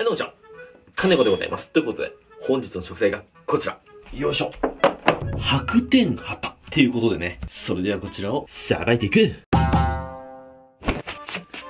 どうもじゃ金子でございます。ということで、本日の食材がこちら。よいしょ。白天旗っていうことでね。それではこちらをさばいていく。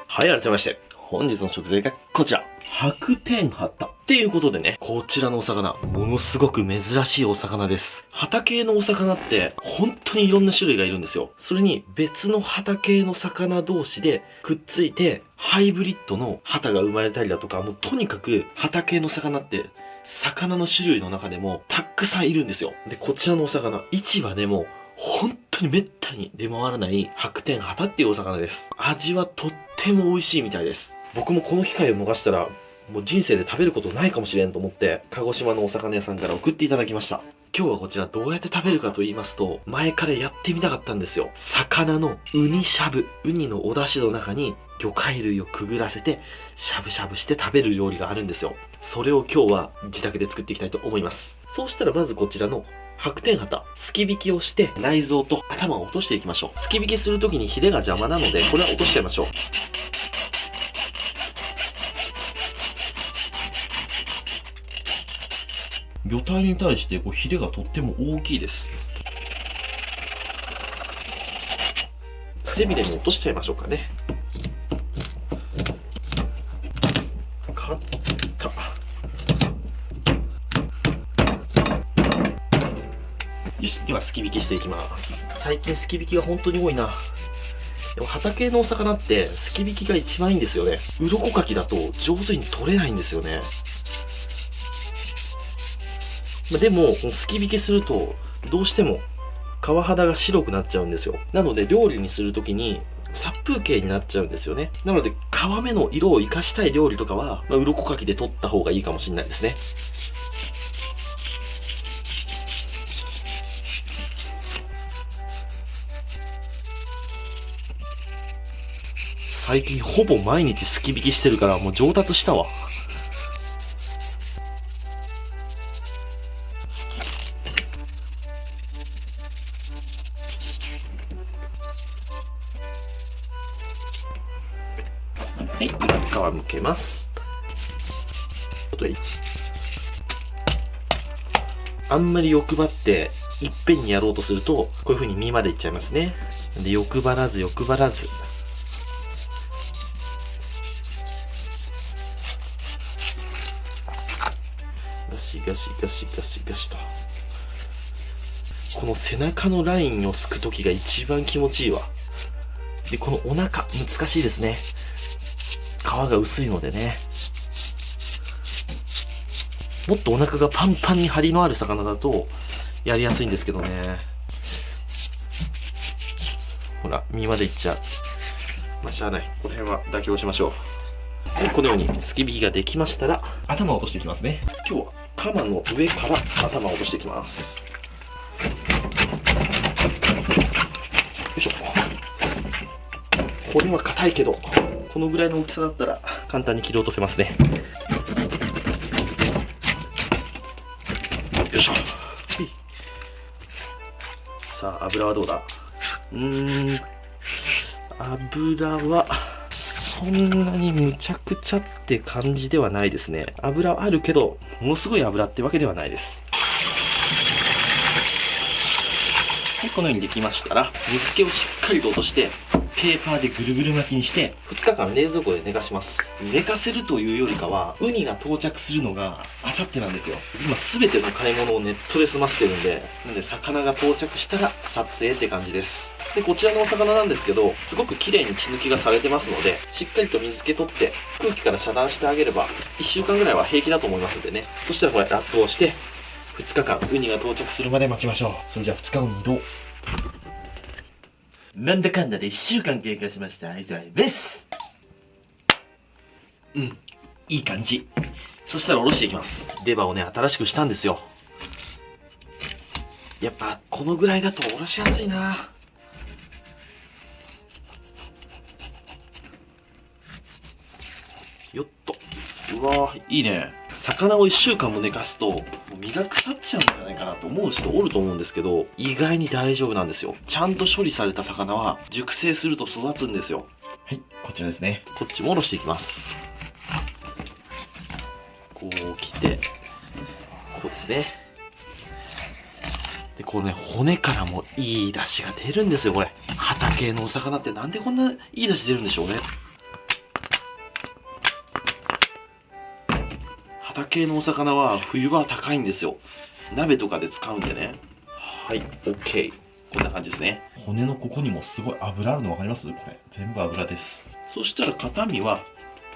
はい、改めまして、本日の食材がこちら。白天旗っていうことでね、こちらのお魚、ものすごく珍しいお魚です。旗系のお魚って、本当にいろんな種類がいるんですよ。それに別の旗系の魚同士でくっついて、ハイブリッドの旗が生まれたりだとか、もうとにかく旗系の魚って、魚の種類の中でもたくさんいるんですよ。で、こちらのお魚、市場でも本当にめったに出回らない白天旗っていうお魚です。味はとっても美味しいみたいです。僕もこの機会を逃したら、もう人生で食べることないかもしれんと思って、鹿児島のお魚屋さんから送っていただきました。今日はこちらどうやって食べるかと言いますと、前からやってみたかったんですよ。魚のウニしゃぶ。ウニのお出汁の中に魚介類をくぐらせて、しゃぶしゃぶして食べる料理があるんですよ。それを今日は自宅で作っていきたいと思います。そうしたらまずこちらの白天旗、すき引きをして内臓と頭を落としていきましょう。すき引きするときにヒレが邪魔なので、これは落としちゃいましょう。魚体に対してヒレがとっても大きいです。背びれに落としちゃいましょうかね。買った。よし、ではすき引きしていきます。最近すき引きが本当に多いな。でも旗系のお魚ってすき引きが一番いいんですよね。鱗かきだと上手に取れないんですよね。でも、すき引きすると、どうしても皮肌が白くなっちゃうんですよ。なので、料理にするときに、殺風景になっちゃうんですよね。なので、皮目の色を活かしたい料理とかは、鱗かきで取った方がいいかもしれないですね。最近ほぼ毎日すき引きしてるから、もう上達したわ。はい、裏皮むけます。あんまり欲張っていっぺんにやろうとすると、こういう風に身までいっちゃいますね。で、欲張らず。ガシと。この背中のラインをすくときが一番気持ちいいわ。で、このお腹、難しいですね。皮が薄いのでね。もっとお腹がパンパンに張りのある魚だとやりやすいんですけどね。ほら、身までいっちゃう。まあ、しゃあない。この辺は妥協しましょう。はい、このようにすき引きができましたら、頭を落としていきますね。今日はカマの上から頭を落としていきます。よいしょ。これは硬いけど、このぐらいの大きさだったら簡単に切り落とせますね。よいしょ。さあ、油はどうだ？油はそんなにむちゃくちゃって感じではないですね。油はあるけど、ものすごい油ってわけではないです。はい、このようにできましたら、水気をしっかりと落として、ペーパーでぐるぐる巻きにして2日間冷蔵庫で寝かします。寝かせるというよりかは、ウニが到着するのが明後日なんですよ。今全ての買い物をネットで済ませてるんで、魚が到着したら撮影って感じです。で、こちらのお魚なんですけど、すごく綺麗に血抜きがされてますので、しっかりと水気取って空気から遮断してあげれば1週間ぐらいは平気だと思いますんでね。そしたらこれラップをして2日間ウニが到着するまで待ちましょう。それじゃあ2日後に移動。なんだかんだで1週間経過しました。以上です。いい感じ。そしたらおろしていきます。レバーをね、新しくしたんですよ。やっぱこのぐらいだとおろしやすいな。よっと。うわー、いいね。魚を1週間も寝かすと身が腐っちゃうんじゃないかなと思う人おると思うんですけど、意外に大丈夫なんですよ。ちゃんと処理された魚は熟成すると育つんですよ。はい、こちらですね。こっちもおろしていきます。こう来て、こうですね。で、このね、骨からもいい出汁が出るんですよ、これ。畑系のお魚ってなんでこんないい出汁出るんでしょうね。畑系のお魚は冬は高いんですよ。鍋とかで使うんでね。はい、OK。こんな感じですね。骨のここにもすごい油あるの分かります？これ。全部油です。そしたら肩身は、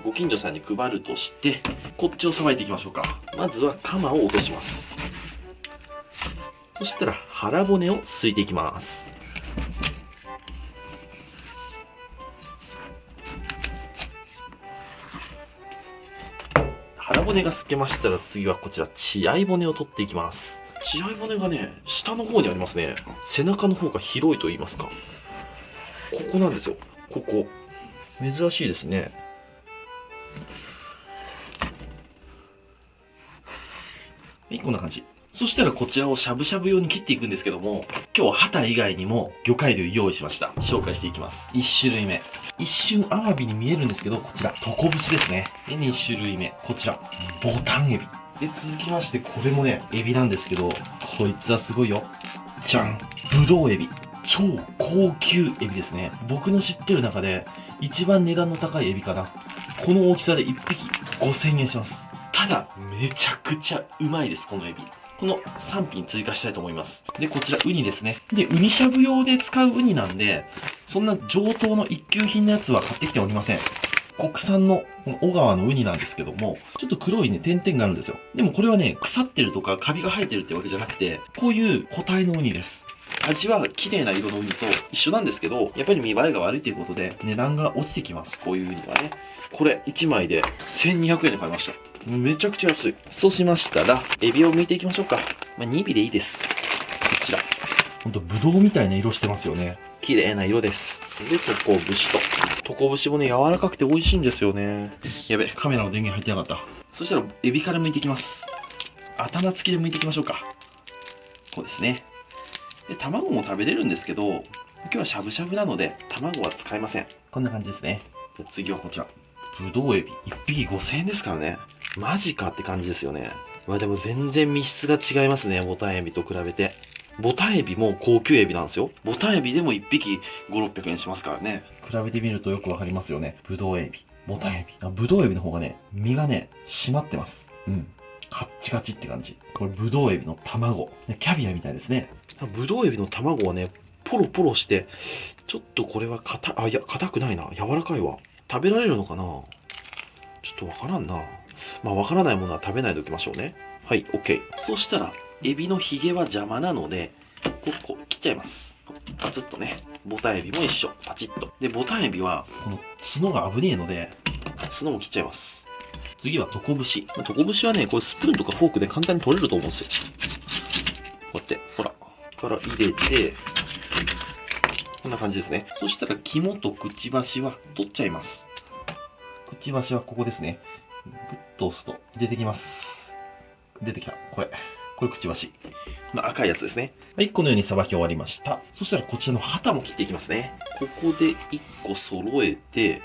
ご近所さんに配るとして、こっちをさばいていきましょうか。まずはカマを落とします。そしたら腹骨をすいていきます。腹骨が透けましたら次はこちら血合い骨を取っていきます。血合い骨がね、下の方にありますね。背中の方が広いと言いますか。ここなんですよ。ここ。珍しいですね。はい、こんな感じ。そしたらこちらをしゃぶしゃぶ用に切っていくんですけども、今日はハタ以外にも魚介類用意しました。紹介していきます。1種類目。一瞬アワビに見えるんですけど、こちら、トコブシですね。で、2種類目。こちら、ボタンエビ。で、続きまして、これもね、エビなんですけど、こいつはすごいよ。じゃん。ブドウエビ。超高級エビですね。僕の知ってる中で、一番値段の高いエビかな。この大きさで1匹5000円します。ただ、めちゃくちゃうまいです、このエビ。この3品追加したいと思います。で、こちらウニですね。で、ウニしゃぶ用で使うウニなんで、そんな上等の一級品のやつは買ってきておりません。国産の小川のウニなんですけども、ちょっと黒いね、点々があるんですよ。でもこれはね、腐ってるとかカビが生えてるってわけじゃなくて、こういう個体のウニです。味は綺麗な色のウニと一緒なんですけど、やっぱり見栄えが悪いということで、値段が落ちてきます。こういうウニはね。これ1枚で1200円で買いました。めちゃくちゃ安い。そうしましたら、エビを剥いていきましょうか。まあ、2尾でいいです。こちら。ほんと、ぶどうみたいな色してますよね。綺麗な色です。で、トコブシと。トコブシもね、柔らかくて美味しいんですよね。やべ、カメラの電源入ってなかった。そしたら、エビから剥いていきます。頭付きで剥いていきましょうか。こうですね。で、卵も食べれるんですけど、今日はしゃぶしゃぶなので、卵は使いません。こんな感じですね。で次はこちら。ぶどうエビ。1匹5000円ですからね。マジかって感じですよね。まあでも全然密質が違いますね。ボタンエビと比べて。ボタンエビも高級エビなんですよ。ボタンエビでも1匹5、600円しますからね。比べてみるとよくわかりますよね。ぶどうエビ。ボタンエビ。ぶどうエビの方がね、身がね、締まってます。うん。カッチカチって感じ。これぶどうエビの卵。キャビアみたいですね。ぶどうエビの卵はね、ポロポロして、ちょっとこれは硬くないな。柔らかいわ。食べられるのかな？ちょっとわからんな。まあわからないものは食べないでおきましょうね。はい、OK。そしたら、エビのヒゲは邪魔なので、こう切っちゃいます。パツッとね。ボタンエビも一緒。パチッと。で、ボタンエビは、この角が危ねえので、角も切っちゃいます。次はトコブシ。トコブシはね、これスプーンとかフォークで簡単に取れると思うんですよ。こうやって、ほら。から入れて、こんな感じですね。そしたら肝とくちばしは取っちゃいます。くちばしはここですね。グッと押すと出てきます。出てきた。これくちばし。この赤いやつですね。はい、このようにさばき終わりました。そしたらこちらの旗も切っていきますね。ここで1個揃えて、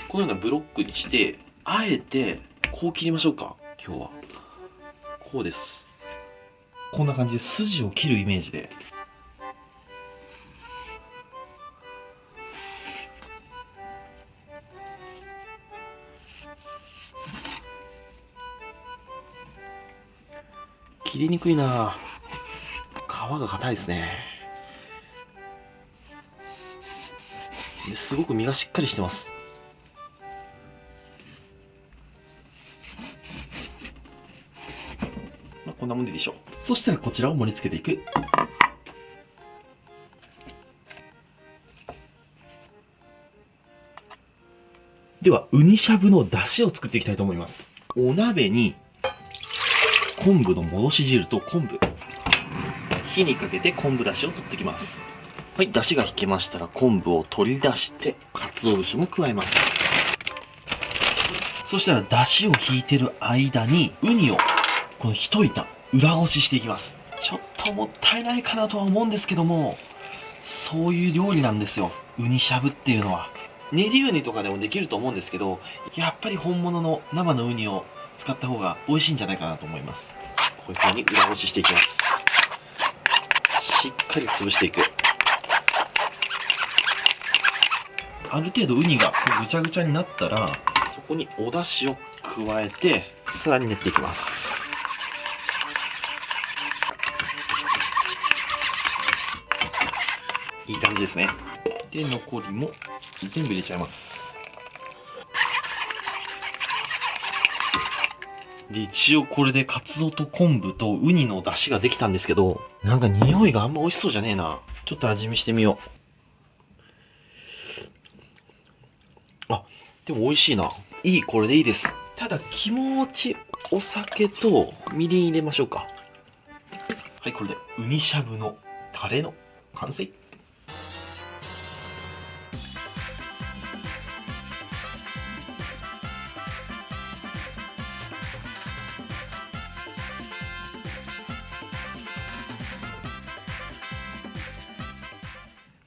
このようなブロックにして、あえてこう切りましょうか。今日は。こうです。こんな感じで筋を切るイメージで。切りにくいな。皮が硬いですね。すごく身がしっかりしてます。まあ、こんなもんでいいでしょう。そしたらこちらを盛り付けていく。では、ウニしゃぶの出汁を作っていきたいと思います。お鍋に昆布の戻し汁と昆布。火にかけて昆布だしを取ってきます。はい、だしが引けましたら昆布を取り出して、鰹節も加えます。そしたらだしを引いてる間に、ウニをこの一板裏ごししていきます。ちょっともったいないかなとは思うんですけども、そういう料理なんですよ。ウニしゃぶっていうのは。練りウニとかでもできると思うんですけど、やっぱり本物の生のウニを使った方が美味しいんじゃないかなと思います。こういう風に裏ごししていきます。しっかり潰していく。ある程度ウニがぐちゃぐちゃになったら、そこにお出汁を加えて、さらに練っていきます。いい感じですね。で、残りも全部入れちゃいます。で、一応これでカツオと昆布とウニの出汁ができたんですけど、なんか匂いがあんま美味しそうじゃねえな。ちょっと味見してみよう。あ、でも美味しいな。いい、これでいいです。ただ気持ちお酒とみりん入れましょうか。はい、これでウニしゃぶのタレの完成。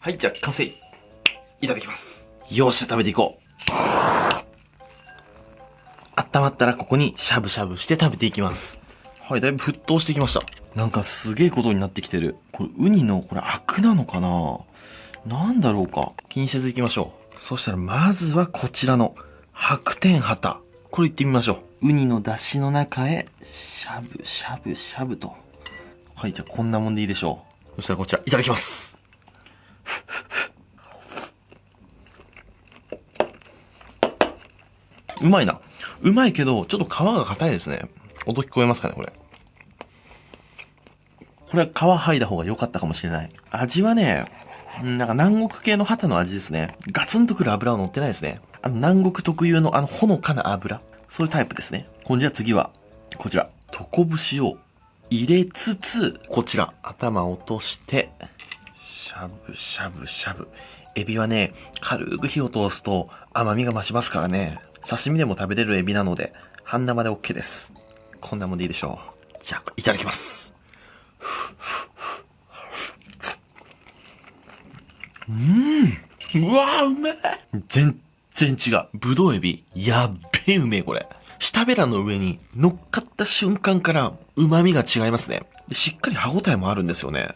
はい、じゃあ完成。いただきます。よっしゃ、食べていこう。温まったらここにしゃぶしゃぶして食べていきます。はい、だいぶ沸騰してきました。なんかすげえことになってきてる。これウニのこれアクなのかな、なんだろうか。気にせずいきましょう。そしたらまずはこちらの白天旗。これいってみましょう。ウニの出汁の中へしゃぶしゃぶしゃぶと。はい、じゃあこんなもんでいいでしょう。そしたらこちらいただきます。うまいな。うまいけど、ちょっと皮が硬いですね。音聞こえますかね、これ。これは皮剥いだ方が良かったかもしれない。味はね、なんか南国系の旗の味ですね。ガツンとくる油は乗ってないですね。南国特有のほのかな油。そういうタイプですね。じゃあ次は、こちら。トコ節を入れつつ、こちら。頭落として、しゃぶしゃぶしゃぶ。エビはね、軽く火を通すと甘みが増しますからね。刺身でも食べれるエビなので、半生で OK です。こんなもんでいいでしょう。じゃあ、いただきます。うわー、うめえ。全然違う。ぶどうエビ、やっべえうめえ、これ。舌ベラの上に乗っかった瞬間から旨味が違いますね。しっかり歯応えもあるんですよね。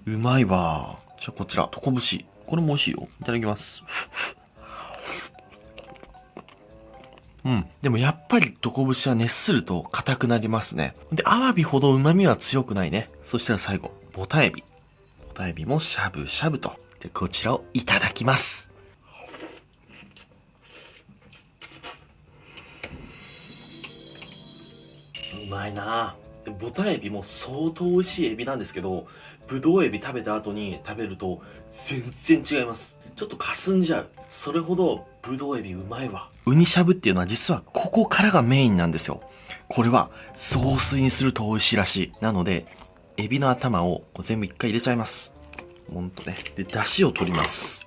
うまいわ。じゃあこちら、トコブシ。これも美味しいよ。いただきます。でもやっぱりトコブシは熱すると硬くなりますね。で、アワビほど旨味は強くないね。そしたら最後、ボタエビ。ボタエビもしゃぶしゃぶと。で、こちらをいただきます。うまいなぁ。でボタエビも相当美味しいエビなんですけど、ブドウエビ食べた後に食べると全然違います。ちょっと霞んじゃう。それほどブドウエビうまいわ。ウニしゃぶっていうのは実はここからがメインなんですよ。これは雑炊にすると美味しいらしい。なので、エビの頭を全部一回入れちゃいます。ほんとね。で、出汁を取ります。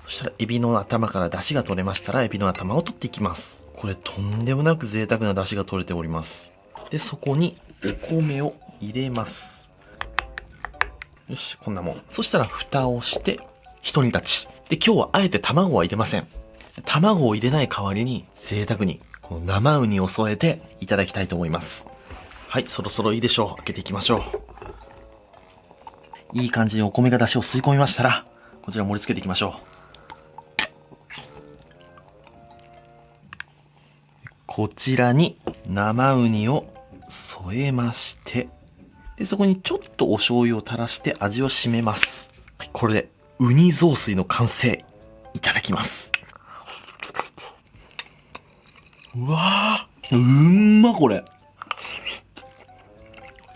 そしたらエビの頭から出汁が取れましたらエビの頭を取っていきます。これとんでもなく贅沢な出汁が取れております。で、そこにお米を入れます。よし、こんなもん。そしたら蓋をして一煮立ち。で、今日はあえて卵は入れません。卵を入れない代わりに贅沢にこの生ウニを添えていただきたいと思います。はい、そろそろいいでしょう。開けていきましょう。いい感じにお米が出汁を吸い込みましたら、こちら盛り付けていきましょう。こちらに生ウニを添えまして、で、そこにちょっとお醤油を垂らして味を締めます。はい、これでウニ雑炊の完成。いただきます。うわー、まこれ。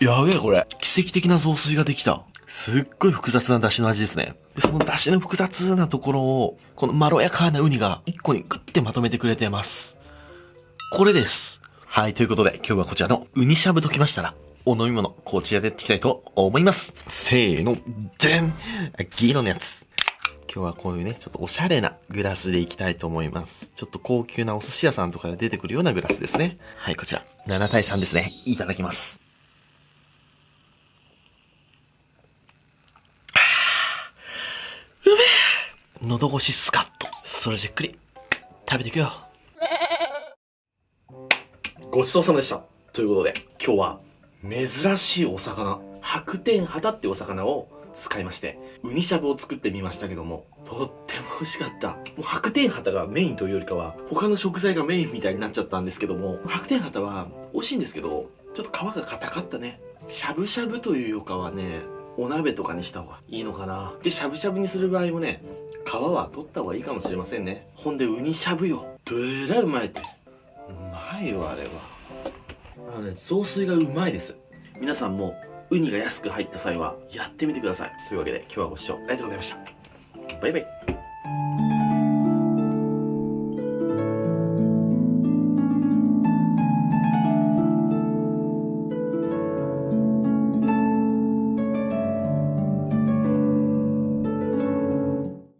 やべえこれ。奇跡的な雑炊ができた。すっごい複雑な出汁の味ですね。で、その出汁の複雑なところを、このまろやかなウニが一個にグッてまとめてくれてます。これです。はい、ということで今日はこちらのウニしゃぶときましたら、お飲み物こちらでやっていきたいと思います。せーの、でん、銀色のやつ。今日はこういうね、ちょっとおしゃれなグラスでいきたいと思います。ちょっと高級なお寿司屋さんとかで出てくるようなグラスですね。はい、こちら。7対3ですね。いただきます。うめえ喉越しスカッと。それじっくり食べていくよ。ごちそうさまでした。ということで、今日は珍しいお魚、白天ハタってお魚を使いまして、ウニしゃぶを作ってみましたけども、とっても美味しかった。もう白天ハタがメインというよりかは、他の食材がメインみたいになっちゃったんですけども、白天ハタは美味しいんですけど、ちょっと皮が硬かったね。しゃぶしゃぶというよりかはね、お鍋とかにした方がいいのかな。で、しゃぶしゃぶにする場合もね、皮は取った方がいいかもしれませんね。ほんで、ウニしゃぶよ。どえらいうまいって。うまいわ、あれは。雑炊がうまいです。皆さんもウニが安く入った際はやってみてください。というわけで今日はご視聴ありがとうございました。バイバイ。